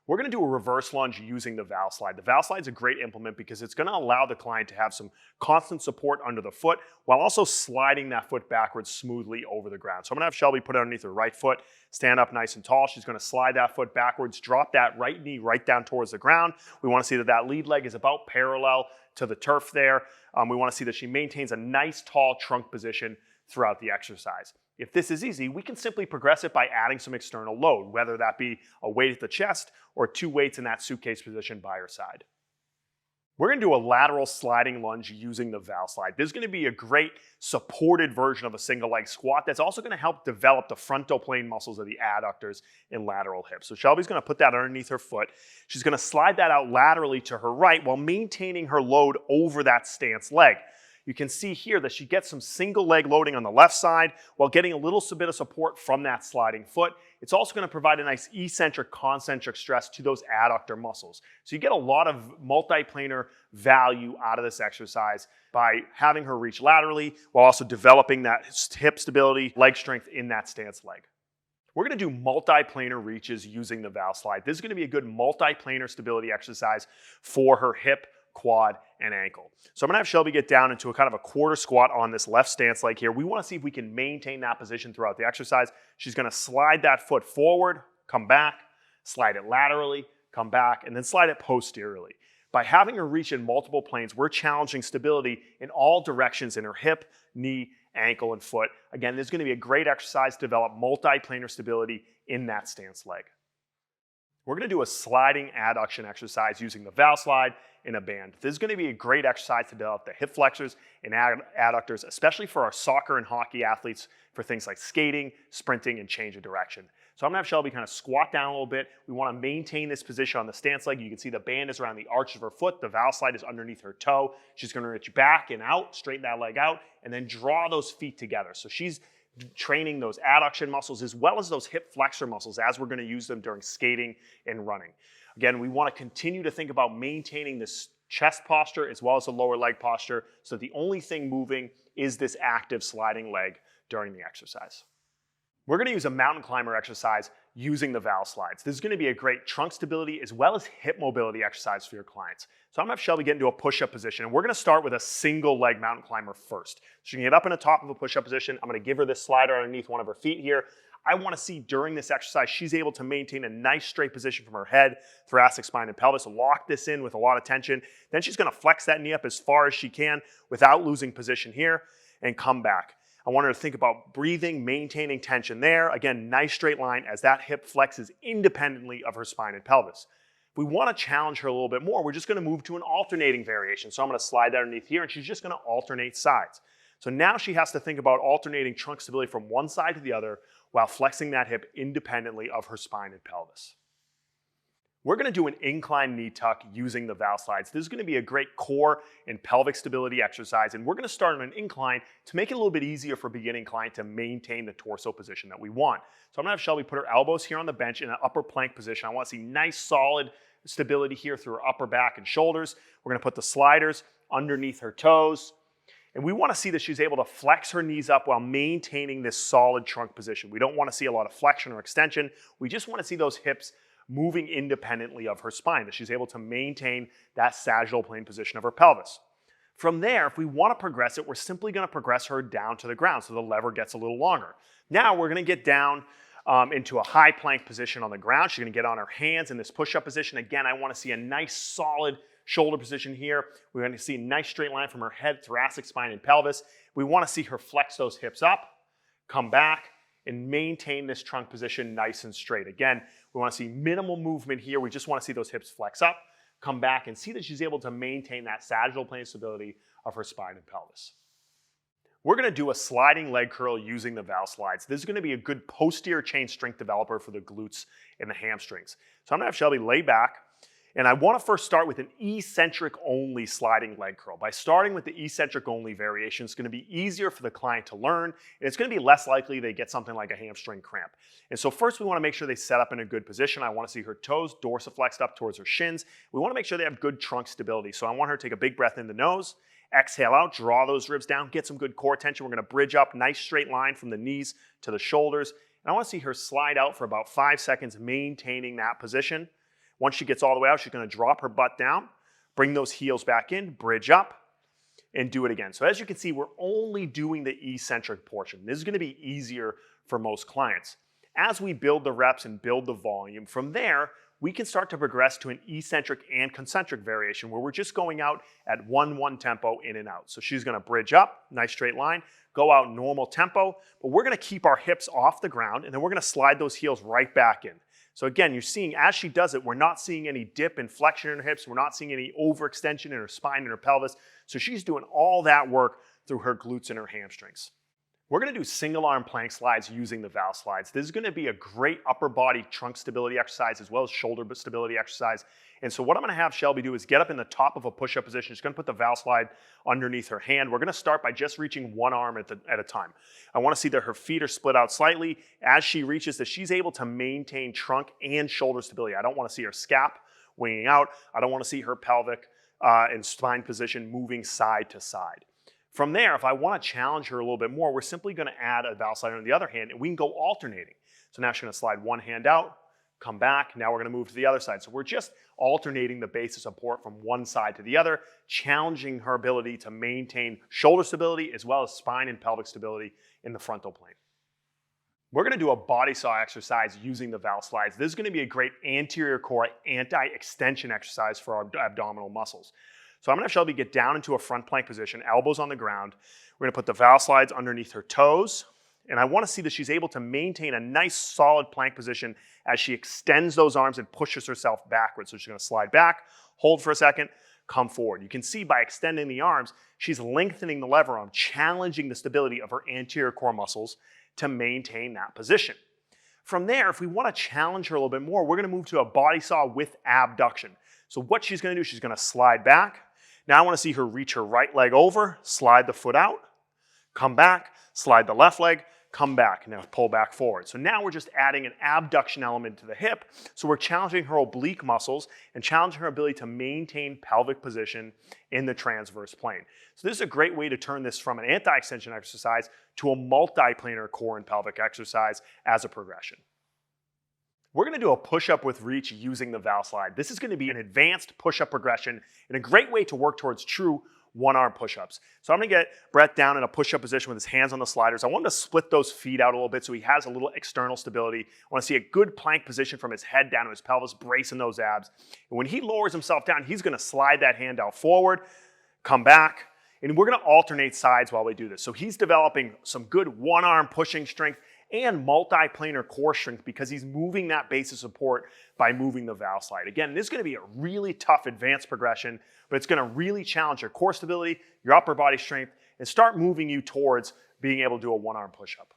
We're going to do a reverse lunge using the Valslide. The Valslide is a great implement because it's going to allow the client to have some constant support under the foot while also sliding that foot backwards smoothly over the ground. So I'm going to have Shelby put it underneath her right foot, stand up nice and tall. She's going to slide that foot backwards, drop that right knee right down towards the ground. We want to see that that lead leg is about parallel to the turf there. We want to see that she maintains a nice tall trunk position throughout the exercise. If this is easy, we can simply progress it by adding some external load, whether that be a weight at the chest or 2 weights in that suitcase position by her side. We're going to do a lateral sliding lunge using the Valslide. This is going to be a great supported version of a single leg squat that's also going to help develop the frontal plane muscles of the adductors and lateral hips. So Shelby's going to put that underneath her foot. She's going to slide that out laterally to her right while maintaining her load over that stance leg. You can see here that she gets some single leg loading on the left side while getting a little bit of support from that sliding foot. It's also going to provide a nice eccentric concentric stress to those adductor muscles. So you get a lot of multiplanar value out of this exercise by having her reach laterally while also developing that hip stability, leg strength in that stance leg. We're going to do multiplanar reaches using the Valslide. This is going to be a good multiplanar stability exercise for her hip, quad, and ankle. So I'm going to have Shelby get down into a kind of a quarter squat on this left stance leg here. We want to see if we can maintain that position throughout the exercise. She's going to slide that foot forward, come back, slide it laterally, come back, and then slide it posteriorly. By having her reach in multiple planes, we're challenging stability in all directions in her hip, knee, ankle, and foot. Again, this is going to be a great exercise to develop multiplanar stability in that stance leg. We're going to do a sliding adduction exercise using the Valslide in a band. This is going to be a great exercise to develop the hip flexors and adductors, especially for our soccer and hockey athletes for things like skating, sprinting, and change of direction. So I'm going to have Shelby kind of squat down a little bit. We want to maintain this position on the stance leg. You can see the band is around the arch of her foot. The Valslide is underneath her toe. She's going to reach back and out, straighten that leg out, and then draw those feet together. So she's training those adduction muscles as well as those hip flexor muscles as we're going to use them during skating and running. Again, we want to continue to think about maintaining this chest posture as well as the lower leg posture so the only thing moving is this active sliding leg during the exercise. We're going to use a mountain climber exercise using the Valslides. This is going to be a great trunk stability as well as hip mobility exercise for your clients. So I'm going to have Shelby get into a push-up position, and we're going to start with a single leg mountain climber first. She can get up in the top of a push-up position. I'm going to give her this slider underneath one of her feet here. I want to see during this exercise she's able to maintain a nice straight position from her head, thoracic spine, and pelvis. Lock this in with a lot of tension. Then she's going to flex that knee up as far as she can without losing position here and come back. I want her to think about breathing, maintaining tension there. Again, nice straight line as that hip flexes independently of her spine and pelvis. If we want to challenge her a little bit more, we're just going to move to an alternating variation. So I'm going to slide that underneath here, and she's just going to alternate sides. So now she has to think about alternating trunk stability from one side to the other while flexing that hip independently of her spine and pelvis. We're going to do an incline knee tuck using the Valslides. This is going to be a great core and pelvic stability exercise, and we're going to start on an incline to make it a little bit easier for a beginning client to maintain the torso position that we want. So I'm going to have Shelby put her elbows here on the bench in an upper plank position. I want to see nice solid stability here through her upper back and shoulders. We're going to put the sliders underneath her toes. And we want to see that she's able to flex her knees up while maintaining this solid trunk position. We don't want to see a lot of flexion or extension. We just want to see those hips moving independently of her spine, that she's able to maintain that sagittal plane position of her pelvis. From there, if we want to progress it, we're simply going to progress her down to the ground so the lever gets a little longer. Now we're going to get down into a high plank position on the ground. She's going to get on her hands in this push-up position. Again, I want to see a nice solid shoulder position here. We're going to see a nice straight line from her head, thoracic spine, and pelvis. We want to see her flex those hips up, come back, and maintain this trunk position nice and straight. Again, we want to see minimal movement here. We just want to see those hips flex up, come back, and see that she's able to maintain that sagittal plane stability of her spine and pelvis. We're going to do a sliding leg curl using the Valslides. This is going to be a good posterior chain strength developer for the glutes and the hamstrings. So I'm going to have Shelby lay back, and I want to first start with an eccentric only sliding leg curl. By starting with the eccentric only variation, it's going to be easier for the client to learn, and it's going to be less likely they get something like a hamstring cramp. And so first we want to make sure they set up in a good position. I want to see her toes dorsiflexed up towards her shins. We want to make sure they have good trunk stability. So I want her to take a big breath in the nose, exhale out, draw those ribs down, get some good core tension. We're going to bridge up, nice straight line from the knees to the shoulders. And I want to see her slide out for about 5 seconds, maintaining that position. Once she gets all the way out, she's going to drop her butt down, bring those heels back in, bridge up, and do it again. So as you can see, we're only doing the eccentric portion. This is going to be easier for most clients. As we build the reps and build the volume, from there, we can start to progress to an eccentric and concentric variation where we're just going out at 1-1 tempo in and out. So she's going to bridge up, nice straight line, go out normal tempo, but we're going to keep our hips off the ground and then we're going to slide those heels right back in. So again, you're seeing as she does it, we're not seeing any dip and flexion in her hips. We're not seeing any overextension in her spine and her pelvis. So she's doing all that work through her glutes and her hamstrings. We're going to do single arm plank slides using the Valslides. This is going to be a great upper body trunk stability exercise as well as shoulder stability exercise. And so what I'm going to have Shelby do is get up in the top of a push-up position. She's going to put the Valslide underneath her hand. We're going to start by just reaching one arm at a time. I want to see that her feet are split out slightly. As she reaches, that she's able to maintain trunk and shoulder stability. I don't want to see her scap winging out. I don't want to see her pelvic and spine position moving side to side. From there, if I want to challenge her a little bit more, we're simply going to add a Valslide on the other hand, and we can go alternating. So now she's going to slide one hand out, come back. Now we're going to move to the other side. So we're just alternating the base of support from one side to the other, challenging her ability to maintain shoulder stability as well as spine and pelvic stability in the frontal plane. We're going to do a body saw exercise using the Valslides. This is going to be a great anterior core anti-extension exercise for our abdominal muscles. So I'm going to have Shelby get down into a front plank position, elbows on the ground. We're going to put the Valslides underneath her toes. And I want to see that she's able to maintain a nice solid plank position as she extends those arms and pushes herself backwards. So she's going to slide back, hold for a second, come forward. You can see by extending the arms, she's lengthening the lever arm, challenging the stability of her anterior core muscles to maintain that position. From there, if we want to challenge her a little bit more, we're going to move to a body saw with abduction. So what she's going to do, she's going to slide back. Now I want to see her reach her right leg over, slide the foot out, come back, slide the left leg, come back. Now pull back forward. So now we're just adding an abduction element to the hip. So we're challenging her oblique muscles and challenging her ability to maintain pelvic position in the transverse plane. So this is a great way to turn this from an anti-extension exercise to a multiplanar core and pelvic exercise as a progression. We're going to do a push-up with reach using the Valslide. This is going to be an advanced push-up progression and a great way to work towards true one-arm push-ups. So I'm going to get Brett down in a push-up position with his hands on the sliders. I want him to split those feet out a little bit so he has a little external stability. I want to see a good plank position from his head down to his pelvis, bracing those abs. And when he lowers himself down, he's going to slide that hand out forward, come back, and we're going to alternate sides while we do this. So he's developing some good one-arm pushing strength and multiplanar core strength because he's moving that base of support by moving the Valslide. Again, this is going to be a really tough advanced progression, but it's going to really challenge your core stability, your upper body strength, and start moving you towards being able to do a one-arm push-up.